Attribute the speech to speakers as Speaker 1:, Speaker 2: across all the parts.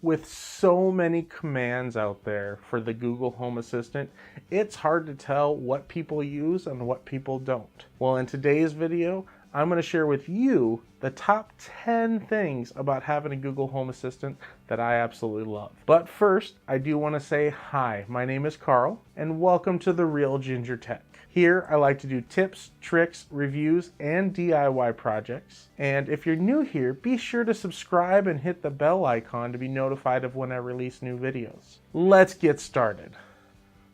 Speaker 1: With so many commands out there for the Google Home Assistant, it's hard to tell what people use and what people don't. Well, in today's video, I'm going to share with you the top 10 things about having a Google Home Assistant that I absolutely love. But first, I do want to say hi. My name is Carl, and welcome to The Real Ginger Tech. Here, I like to do tips, tricks, reviews, and DIY projects. And if you're new here, be sure to subscribe and hit the bell icon to be notified of when I release new videos. Let's get started.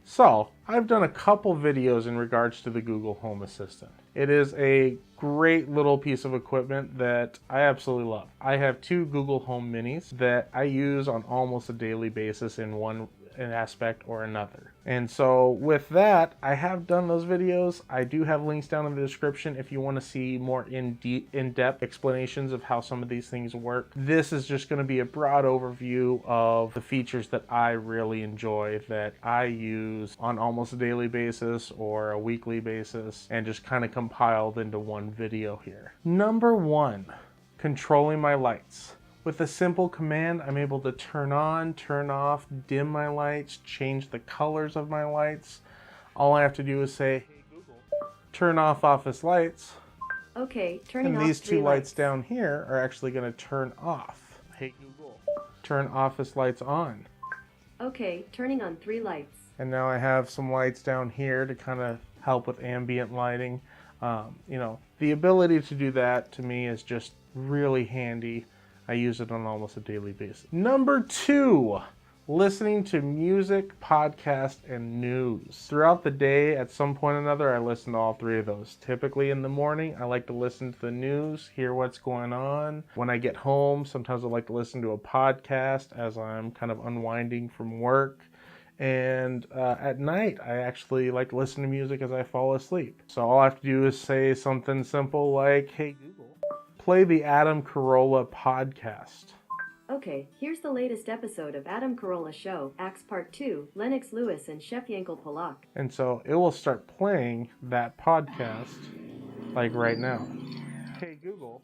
Speaker 1: So, I've done a couple videos in regards to the Google Home Assistant. It is a great little piece of equipment that I absolutely love. I have two Google Home Minis that I use on almost a daily basis in one aspect or another. And so with that, I have done those videos. I do have links down in the description if you want to see more in-depth explanations of how some of these things work. This is just going to be a broad overview of the features that I really enjoy, that I use on almost a daily basis or a weekly basis, and just kind of compiled into one video here. Number one, controlling my lights. With a simple command, I'm able to turn on, turn off, dim my lights, change the colors of my lights. All I have to do is say, "Hey Google, turn off office lights."
Speaker 2: Okay, turning off
Speaker 1: and these two
Speaker 2: three
Speaker 1: lights down here are actually going to turn off. "Hey Google, turn office lights on."
Speaker 2: Okay, turning on 3 lights.
Speaker 1: And now I have some lights down here to kind of help with ambient lighting. The ability to do that to me is just really handy. I use it on almost a daily basis. Number 2, listening to music, podcast, and news. Throughout the day, at some point or another, I listen to all 3 of those. Typically in the morning, I like to listen to the news, hear what's going on. When I get home, sometimes I like to listen to a podcast as I'm kind of unwinding from work. And at night, I actually like to listen to music as I fall asleep. So all I have to do is say something simple like, "Hey Google, play the Adam Carolla podcast."
Speaker 2: Okay, here's the latest episode of Adam Carolla Show, Acts Part 2, Lennox Lewis and Chef Yankel Polak.
Speaker 1: And so it will start playing that podcast like right now. "Hey Google,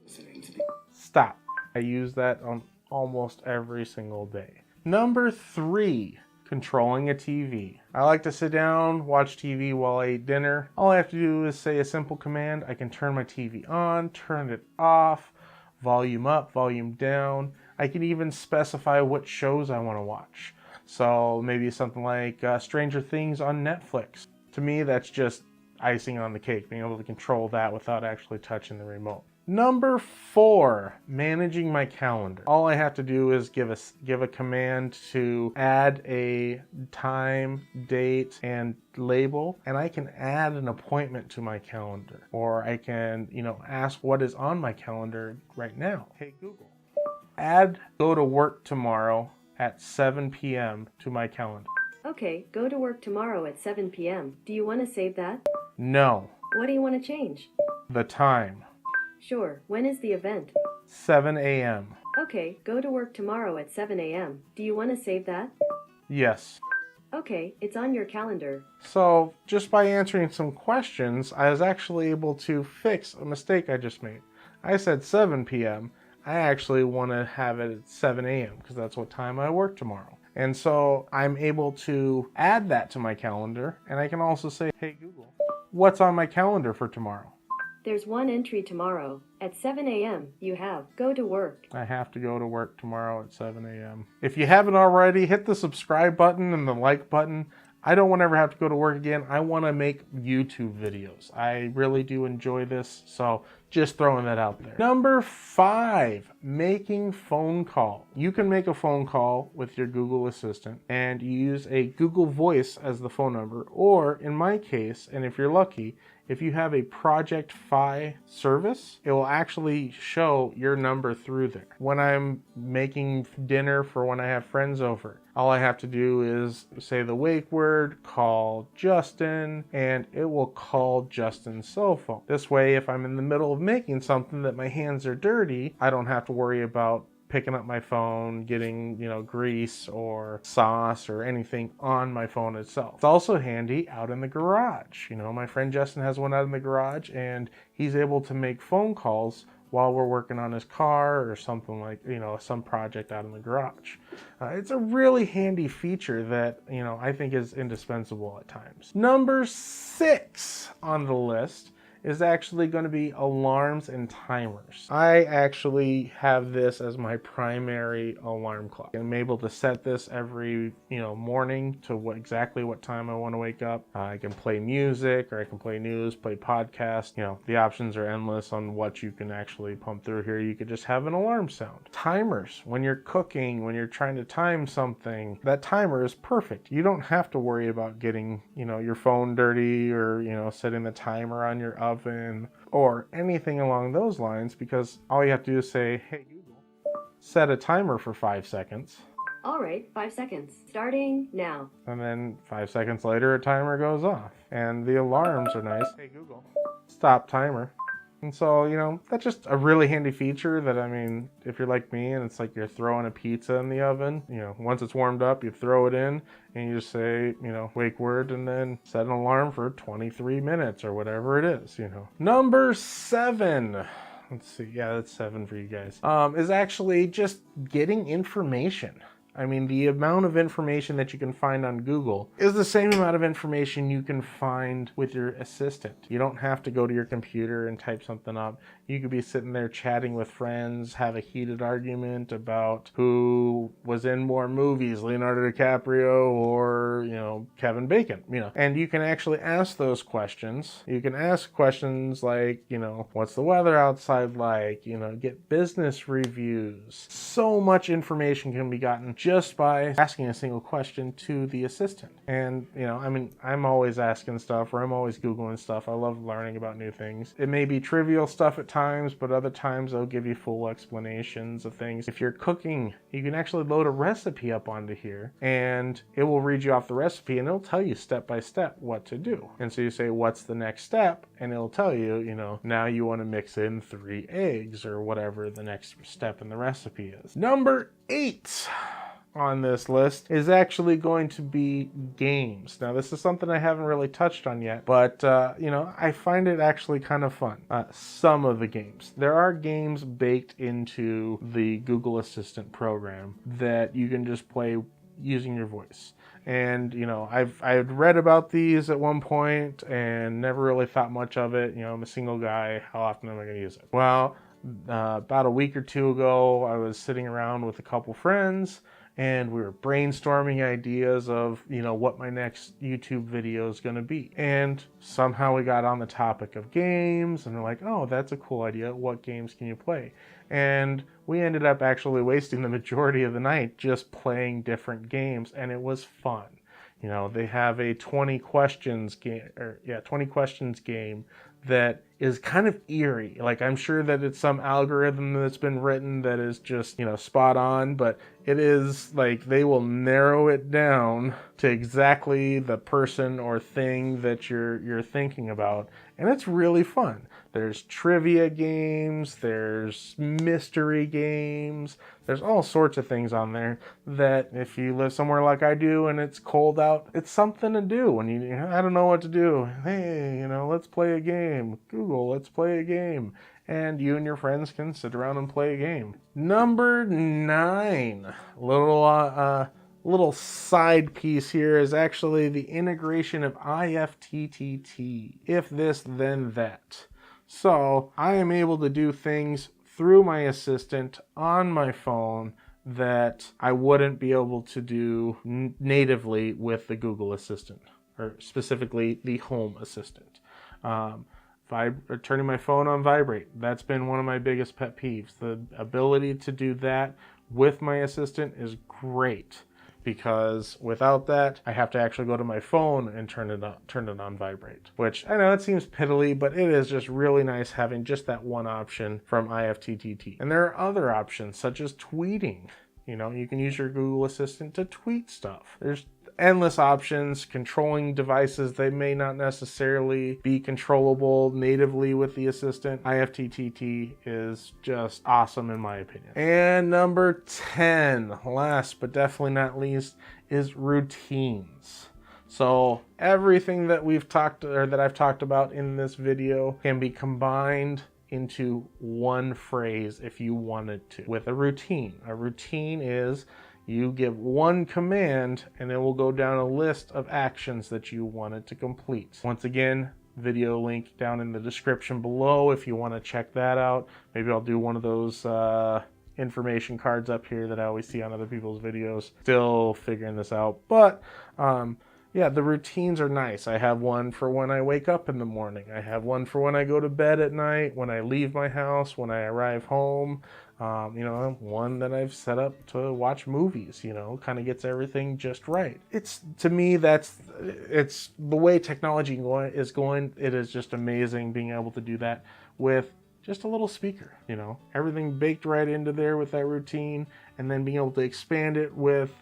Speaker 1: stop." I use that on almost every single day. Number 3, controlling a TV. I like to sit down, watch TV while I eat dinner. All I have to do is say a simple command. I can turn my TV on, turn it off, volume up, volume down. I can even specify what shows I want to watch. So maybe something like Stranger Things on Netflix. To me, that's just icing on the cake, being able to control that without actually touching the remote. Number 4, managing my calendar. All I have to do is give a command to add a time, date, and label, and I can add an appointment to my calendar. Or I can, ask what is on my calendar right now. "Hey Google, add go to work tomorrow at 7 p.m. to my calendar."
Speaker 2: Okay, go to work tomorrow at 7 p.m. Do you want to save that?
Speaker 1: No.
Speaker 2: What do you want to change?
Speaker 1: The time.
Speaker 2: Sure, when is the event?
Speaker 1: 7 a.m.
Speaker 2: Okay, go to work tomorrow at 7 a.m. Do you want to save that?
Speaker 1: Yes.
Speaker 2: Okay, it's on your calendar.
Speaker 1: So just by answering some questions, I was actually able to fix a mistake I just made. I said 7 p.m. I actually want to have it at 7 a.m. because that's what time I work tomorrow. And so I'm able to add that to my calendar, and I can also say, "Hey Google, what's on my calendar for tomorrow?"
Speaker 2: There's one entry tomorrow. At 7 a.m., you have go to work.
Speaker 1: I have to go to work tomorrow at 7 a.m. If you haven't already, hit the subscribe button and the like button. I don't want to ever have to go to work again. I want to make YouTube videos. I really do enjoy this, so just throwing that out there. Number 5, making phone call. You can make a phone call with your Google Assistant and you use a Google Voice as the phone number, or in my case, and if you're lucky, if you have a Project Fi service, it will actually show your number through there. When I'm making dinner for when I have friends over, all I have to do is say the wake word, call Justin, and it will call Justin's cell phone. This way, if I'm in the middle of making something that my hands are dirty, I don't have to worry about picking up my phone, getting, grease or sauce or anything on my phone itself. It's also handy out in the garage. My friend Justin has one out in the garage and he's able to make phone calls while we're working on his car or something like, some project out in the garage. It's a really handy feature that, I think is indispensable at times. Number 6 on the list is actually going to be alarms and timers. I actually have this as my primary alarm clock. I'm able to set this every, morning to exactly what time I want to wake up. I can play music, or I can play news, play podcasts. The options are endless on what you can actually pump through here. You could just have an alarm sound. Timers, when you're cooking, when you're trying to time something, that timer is perfect. You don't have to worry about getting, your phone dirty, or, setting the timer on your oven or anything along those lines, because all you have to do is say, hey Google, set a timer for 5 seconds.
Speaker 2: All right, 5 seconds. Starting now.
Speaker 1: And then 5 seconds later, a timer goes off. And the alarms are nice. Hey Google, stop timer. And so, that's just a really handy feature that, if you're like me and it's like you're throwing a pizza in the oven, once it's warmed up, you throw it in and you just say, wake word, and then set an alarm for 23 minutes or whatever it is, Number 7. Let's see. Yeah, that's 7 for you guys. Is actually just getting information. The amount of information that you can find on Google is the same amount of information you can find with your assistant. You don't have to go to your computer and type something up. You could be sitting there chatting with friends, have a heated argument about who was in more movies, Leonardo DiCaprio or, Kevin Bacon, And you can actually ask those questions. You can ask questions like, what's the weather outside like? Get business reviews. So much information can be gotten just by asking a single question to the assistant. And, I'm always asking stuff, or I'm always Googling stuff. I love learning about new things. It may be trivial stuff at times, but other times they'll give you full explanations of things. If you're cooking, you can actually load a recipe up onto here, and it will read you off the recipe, and it'll tell you step by step what to do. And so you say, what's the next step? And it'll tell you, now you want to mix in 3 eggs, or whatever the next step in the recipe is. Number 8 on this list is actually going to be games. Now, this is something I haven't really touched on yet, but, I find it actually kind of fun. Some of the games. There are games baked into the Google Assistant program that you can just play using your voice. And, I've read about these at one point and never really thought much of it. I'm a single guy. How often am I going to use it? Well, about a week or two ago, I was sitting around with a couple friends, and we were brainstorming ideas of, what my next YouTube video is going to be. And somehow we got on the topic of games, and we're like, oh, that's a cool idea. What games can you play? And we ended up actually wasting the majority of the night just playing different games, and it was fun. They have a 20 questions game that is kind of eerie. Like, I'm sure that it's some algorithm that's been written that is just, spot on, but it is like they will narrow it down to exactly the person or thing that you're thinking about, and it's really fun. There's trivia games, there's mystery games, there's all sorts of things on there that if you live somewhere like I do and it's cold out, it's something to do when I don't know what to do. Hey, let's play a game. Google, let's play a game. And you and your friends can sit around and play a game. Number 9, little side piece here is actually the integration of IFTTT. If this, then that. So I am able to do things through my assistant on my phone that I wouldn't be able to do natively with the Google Assistant, or specifically the Home Assistant. Turning my phone on vibrate, that's been one of my biggest pet peeves. The ability to do that with my assistant is great, because without that, I have to actually go to my phone and turn it on vibrate. Which, I know it seems piddly, but it is just really nice having just that one option from IFTTT. And there are other options, such as tweeting. You can use your Google Assistant to tweet stuff. There's endless options, controlling devices. They may not necessarily be controllable natively with the assistant. IFTTT is just awesome in my opinion. And number 10, last but definitely not least, is routines. So everything that I've talked about in this video can be combined into one phrase if you wanted to with a routine. A routine is you give one command and it will go down a list of actions that you want it to complete. Once again, video link down in the description below if you want to check that out. Maybe I'll do one of those information cards up here that I always see on other people's videos. Still figuring this out, but yeah, the routines are nice. I have one for when I wake up in the morning. I have one for when I go to bed at night, when I leave my house, when I arrive home. You know, one that I've set up to watch movies, you know, kind of gets everything just right. It's, to me, it's the way technology is going. It is just amazing being able to do that with just a little speaker, you know, everything baked right into there with that routine, and then being able to expand it with,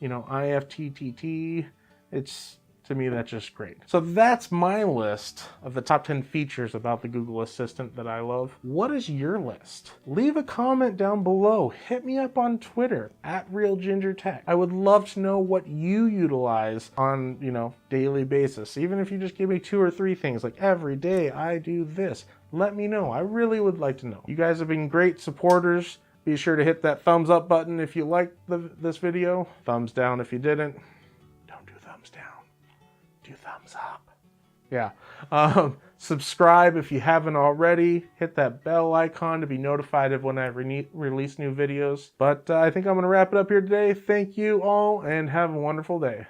Speaker 1: you know, IFTTT. It's, to me, that's just great. So that's my list of the top 10 features about the Google Assistant that I love. What is your list? Leave a comment down below. Hit me up on Twitter @RealGingerTech. I would love to know what you utilize on, you know, daily basis. Even if you just give me 2 or 3 things, like every day I do this. Let me know. I really would like to know. You guys have been great supporters. Be sure to hit that thumbs up button if you liked this video. Thumbs down if you didn't. Don't do thumbs down. Do thumbs up. Yeah. Subscribe if you haven't already. Hit that bell icon to be notified of when I release new videos. But I think I'm going to wrap it up here today. Thank you all and have a wonderful day.